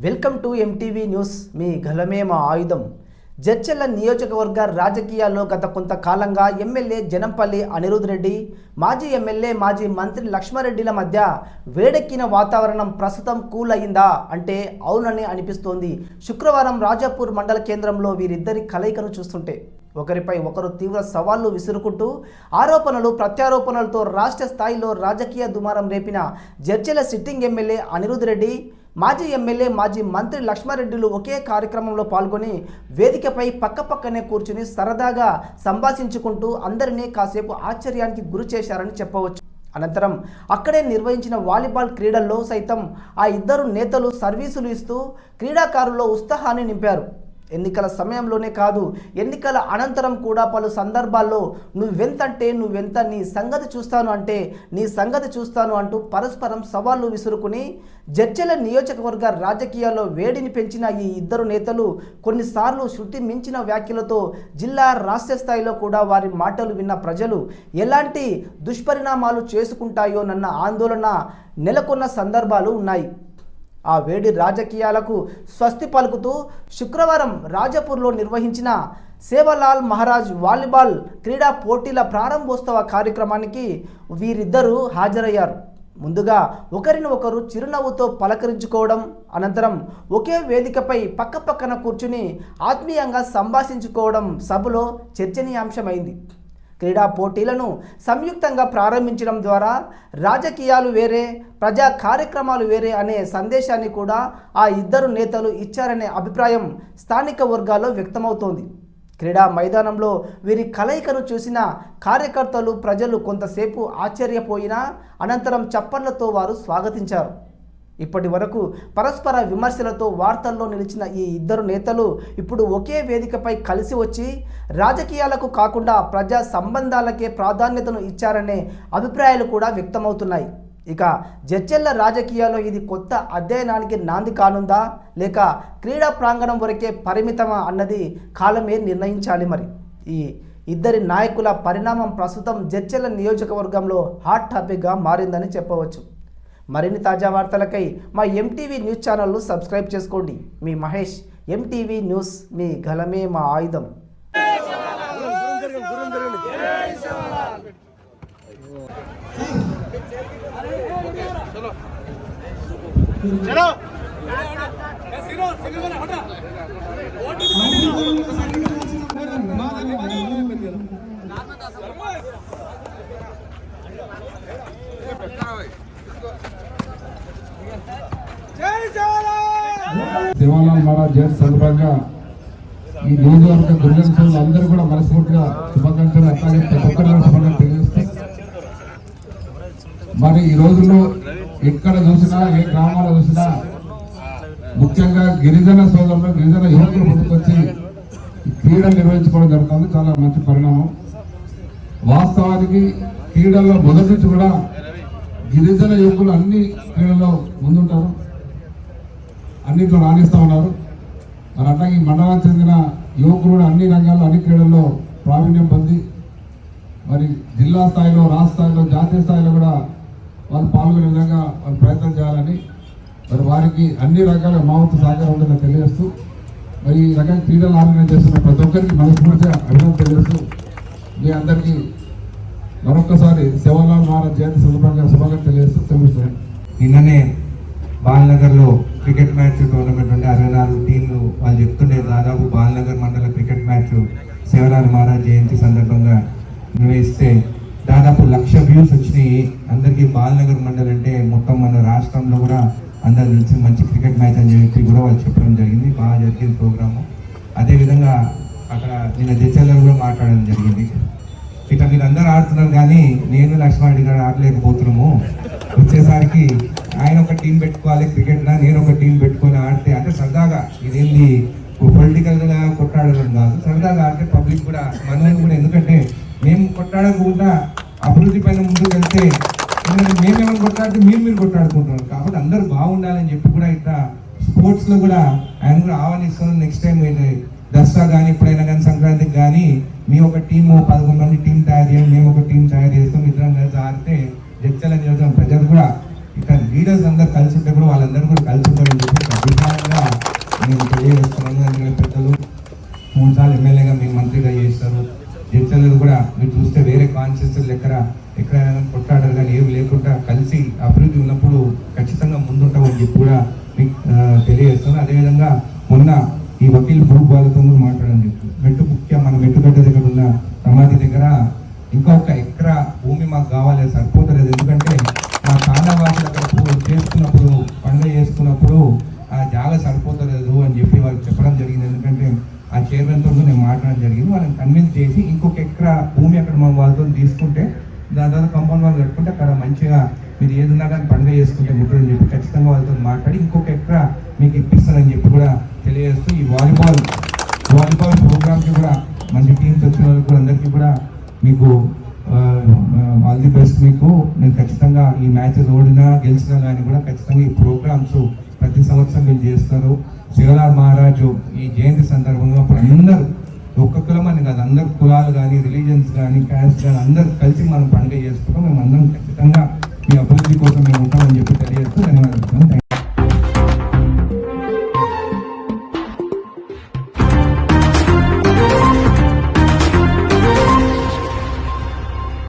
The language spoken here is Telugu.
Welcome to MTV news. మీ గలమే మా ఆయుధం. జడ్చర్ల నియోజకవర్గ రాజకీయాల్లో గత కొంతకాలంగా ఎమ్మెల్యే జనంపల్లి అనిరుద్ రెడ్డి, మాజీ ఎమ్మెల్యే మాజీ మంత్రి లక్ష్మారెడ్డిల మధ్య వేడెక్కిన వాతావరణం ప్రస్తుతం కూల్ అయిందా అంటే అవునని అనిపిస్తోంది. శుక్రవారం రాజాపూర్ మండల కేంద్రంలో వీరిద్దరి కలయికను చూస్తుంటే ఒకరిపై ఒకరు తీవ్ర సవాళ్లు విసురుకుంటూ ఆరోపణలు ప్రత్యారోపణలతో రాష్ట్ర స్థాయిలో రాజకీయ దుమారం రేపిన జడ్చర్ల సిట్టింగ్ ఎమ్మెల్యే అనిరుద్ రెడ్డి, మాజీ ఎమ్మెల్యే మాజీ మంత్రి లక్ష్మారెడ్డిలు ఒకే కార్యక్రమంలో పాల్గొని వేదికపై పక్కపక్కనే కూర్చుని సరదాగా సంభాషించుకుంటూ అందరినీ కాసేపు ఆశ్చర్యానికి గురి చేశారని చెప్పవచ్చు. అనంతరం అక్కడే నిర్వహించిన వాలీబాల్ క్రీడల్లో సైతం ఆ ఇద్దరు నేతలు సర్వీసులు ఇస్తూ క్రీడాకారుల్లో ఉత్సాహాన్ని నింపారు. ఎన్నికల సమయంలోనే కాదు, ఎన్నికల అనంతరం కూడా పలు సందర్భాల్లో నువ్వెంతంటే నువ్వెంత, నీ సంగతి చూస్తాను అంటే నీ సంగతి చూస్తాను అంటూ పరస్పరం సవాళ్లు విసురుకుని జడ్చర్ల నియోజకవర్గ రాజకీయాల్లో వేడిని పెంచిన ఈ ఇద్దరు నేతలు కొన్నిసార్లు శృతి మించిన వ్యాఖ్యలతో జిల్లా రాష్ట్ర స్థాయిలో కూడా వారి మాటలు విన్న ప్రజలు ఎలాంటి దుష్పరిణామాలు చేసుకుంటాయోనన్న ఆందోళన నెలకొన్న సందర్భాలు ఉన్నాయి. ఆ వేడి రాజకీయాలకు స్వస్తి పలుకుతూ శుక్రవారం రాజాపూర్లో నిర్వహించిన సేవలాల్ మహారాజ్ వాలీబాల్ క్రీడా పోటీల ప్రారంభోత్సవ కార్యక్రమానికి వీరిద్దరూ హాజరయ్యారు. ముందుగా ఒకరిని ఒకరు చిరునవ్వుతో పలకరించుకోవడం, అనంతరం ఒకే వేదికపై పక్కపక్కన కూర్చుని ఆత్మీయంగా సంభాషించుకోవడం సభలో చర్చనీయాంశమైంది. క్రీడా పోటీలను సంయుక్తంగా ప్రారంభించడం ద్వారా రాజకీయాలు వేరే, ప్రజా కార్యక్రమాలు వేరే అనే సందేశాన్ని కూడా ఆ ఇద్దరు నేతలు ఇచ్చారనే అభిప్రాయం స్థానిక వర్గాల్లో వ్యక్తమవుతోంది. క్రీడా మైదానంలో వీరి కలయికను చూసిన కార్యకర్తలు, ప్రజలు కొంతసేపు ఆశ్చర్యపోయినా అనంతరం చప్పట్లతో వారు స్వాగతించారు. ఇప్పటి వరకు పరస్పర విమర్శలతో వార్తల్లో నిలిచిన ఈ ఇద్దరు నేతలు ఇప్పుడు ఒకే వేదికపై కలిసి వచ్చి రాజకీయాలకు కాకుండా ప్రజా సంబంధాలకే ప్రాధాన్యతను ఇచ్చారనే అభిప్రాయాలు కూడా వ్యక్తమవుతున్నాయి. ఇక జడ్చర్ల రాజకీయాల్లో ఇది కొత్త అధ్యయనానికి నాంది కానుందా, లేక క్రీడా ప్రాంగణం వరకే పరిమితమా అన్నది కాలమే నిర్ణయించాలి. మరి ఈ ఇద్దరి నాయకుల పరిణామం ప్రస్తుతం జడ్చర్ల నియోజకవర్గంలో హాట్ టాపిక్గా మారిందని చెప్పవచ్చు. మరిన్ని తాజా వార్తలకై మా ఎంటీవీ న్యూస్ ఛానల్ను సబ్స్క్రైబ్ చేసుకోండి. మీ మహేష్, ఎంటీవీ న్యూస్. మీ గలమే మా ఆయుధం. సేవాలాల్ మహారాజ్ జయంతి సందర్భంగా ఈ నియోజకవర్గ దుర్గంతులు అందరూ కూడా మనస్ఫూర్తిగా శుభాకాంక్షలు, అట్లాగే ప్రతి ఒక్కరు శుభాకాంక్షలు తెలియజేస్తాం. మరి ఈ రోజుల్లో ఎక్కడ చూసినా, ఏ గ్రామాల్లో చూసినా ముఖ్యంగా గిరిజన సోదరులు, గిరిజన యువకులు ముందుకొచ్చి క్రీడలు నిర్వహించుకోవడం జరుగుతుంది. చాలా మంచి పరిణామం. వాస్తవానికి క్రీడల్లో మొదటి నుంచి కూడా గిరిజన యువకులు అన్ని క్రీడల్లో ముందుంటారు, అన్నింటిలో రాణిస్తూ ఉన్నారు. మరి అట్లాగే ఈ మండలానికి చెందిన యువకులు కూడా అన్ని రంగాల్లో, అన్ని క్రీడల్లో ప్రావీణ్యం పొంది మరి జిల్లా స్థాయిలో, రాష్ట్ర స్థాయిలో, జాతీయ స్థాయిలో కూడా వాళ్ళు పాల్గొనే విధంగా వాళ్ళు ప్రయత్నం చేయాలని, మరి వారికి అన్ని రకాల మా వంతు సహకారం ఉంటుందని తెలియజేస్తూ, మరి ఈ రకంగా క్రీడలు ఆర్గనైజ్ చేస్తున్న ప్రతి ఒక్కరికి మనస్ఫూర్తిగా అభినందన తెలియజేస్తూ, మీ అందరికీ మరొకసారి సేవాలాల్ మహారాజ్ జయంతి సందర్భంగా శుభాకాంక్షలు తెలియజేస్తూ తెలుస్తున్నాను. నిన్ననే బాల్నగర్లో క్రికెట్ మ్యాచ్ టోర్నమెంట్ ఉంటే 64 టీంలు వాళ్ళు చెప్తుండే దాదాపు బాల్నగర్ మండల క్రికెట్ మ్యాచ్ సేవలాల్ మహారాజ్ జయంతి సందర్భంగా నిర్వహిస్తే దాదాపు 1,00,000 వ్యూస్ వచ్చినాయి. అందరికీ బాల్నగర్ మండల్ అంటే మొత్తం మన రాష్ట్రంలో కూడా అందరు తెలిసి మంచి క్రికెట్ మ్యాచ్ అని చెప్పి కూడా వాళ్ళు చెప్పడం జరిగింది. బాగా జరిగింది ప్రోగ్రాము. అదేవిధంగా అక్కడ నిన్న జడ్చర్లలో కూడా మాట్లాడడం జరిగింది. ఇట్లా మీరు అందరూ ఆడుతున్నారు కానీ నేను లక్ష్మారెడ్డి గారు ఆడలేకపోతున్నాము. వచ్చేసరికి ఆయన ఒక టీం పెట్టుకోవాలి క్రికెట్లో, నేను ఒక టీం పెట్టుకొని ఆడితే అంటే సరదాగా, ఇదేంది పొలిటికల్గా కొట్టాడడం కాదు, సరదాగా ఆడితే పబ్లిక్ కూడా మనం కూడా, ఎందుకంటే మేము కొట్టాడకుండా అభివృద్ధి పైన ముందుకు వెళ్తే మేమేమైనా కొట్టాడితే మీరు కొట్టాడుకుంటున్నారు. కాబట్టి అందరూ బాగుండాలని చెప్పి కూడా ఇట్లా స్పోర్ట్స్లో కూడా ఆయన కూడా ఆహ్వానిస్తున్నాం. నెక్స్ట్ టైం దసరా కానీ ఎప్పుడైనా కానీ సంక్రాంతికి కానీ మీ ఒక టీము 11 మంది టీం తయారు చేయండి, మేము ఒక టీం తయారు చేస్తాం, ఇద్దరం కలిసి ఆడితే జడ్చర్ల నియోజకవర్గం ప్రజలు కూడా ఇక్కడ లీడర్స్ అందరు కలిసి ఉంటే కూడా వాళ్ళందరూ కూడా కలిసి ఉంటారని చెప్పి అభిప్రాయంగా నేను తెలియజేస్తున్నాను. ఎందుకంటే పెద్దలు 3 సార్లు ఎమ్మెల్యేగా మీరు మంత్రిగా చేస్తారు. జడ్చర్లు కూడా మీరు చూస్తే వేరే కాన్స్టిట్యూన్సీలు ఎక్కడైనా కొట్లాడారు, కానీ ఏమి లేకుండా కలిసి అభివృద్ధి ఉన్నప్పుడు ఖచ్చితంగా ముందుంటామని చెప్పి కూడా మీకు తెలియజేస్తున్నాను. అదేవిధంగా మొన్న ఈ వకీల్ గ్రూప్ వాళ్ళతో కూడా మాట్లాడడం చెప్పి మన మెట్టుగడ్డ దగ్గర ఉన్న సమాధి దగ్గర ఇంకొక ఎకరా భూమి మాకు కావాలి, సరిపోతలేదు. ఎందుకంటే మా కాండవాసులు అక్కడ చేసుకున్నప్పుడు పండుగ చేసుకున్నప్పుడు ఆ జాగా సరిపోతలేదు అని చెప్పి వాళ్ళకి చెప్పడం జరిగింది. ఎందుకంటే ఆ చైర్మన్తో నేను మాట్లాడడం జరిగింది. వాళ్ళని కన్విన్స్ చేసి ఇంకొక ఎకరా భూమి అక్కడ మా వాళ్ళతో తీసుకుంటే దాని తర్వాత కాంపౌండ్ వాళ్ళు కట్టుకుంటే అక్కడ మంచిగా మీరు ఏదన్నా కానీ పండుగ చేసుకుంటే ముట్టని చెప్పి ఖచ్చితంగా వాళ్ళతో మాట్లాడి ఇంకొక ఎకరా మీకు ఇప్పిస్తానని చెప్పి కూడా తెలియజేస్తూ ఈ వాలీబాల్ ప్రోగ్రామ్కి కూడా మంచి టీమ్స్ వచ్చిన వాళ్ళకి కూడా అందరికీ కూడా మీకు ఆల్ ది బెస్ట్. మీకు నేను ఖచ్చితంగా ఈ మ్యాచెస్ ఓడినా గెలిచినా కానీ కూడా ఖచ్చితంగా ఈ ప్రోగ్రామ్స్ ప్రతి సంవత్సరం మీరు చేస్తారు. శివలాల్ మహారాజు ఈ జయంతి సందర్భంగా ఇప్పుడు అందరూ ఒక్క కులం అని కాదు, అందరు కులాలు కానీ రిలీజన్స్ కానీ క్యాస్ట్ కానీ అందరూ కలిసి మనం పండుగ చేసుకుంటాం. మేము అందరం ఖచ్చితంగా మీ అభివృద్ధి కోసం మేము ఉంటామని చెప్పి తెలియజేస్తూ ధన్యవాదాలు.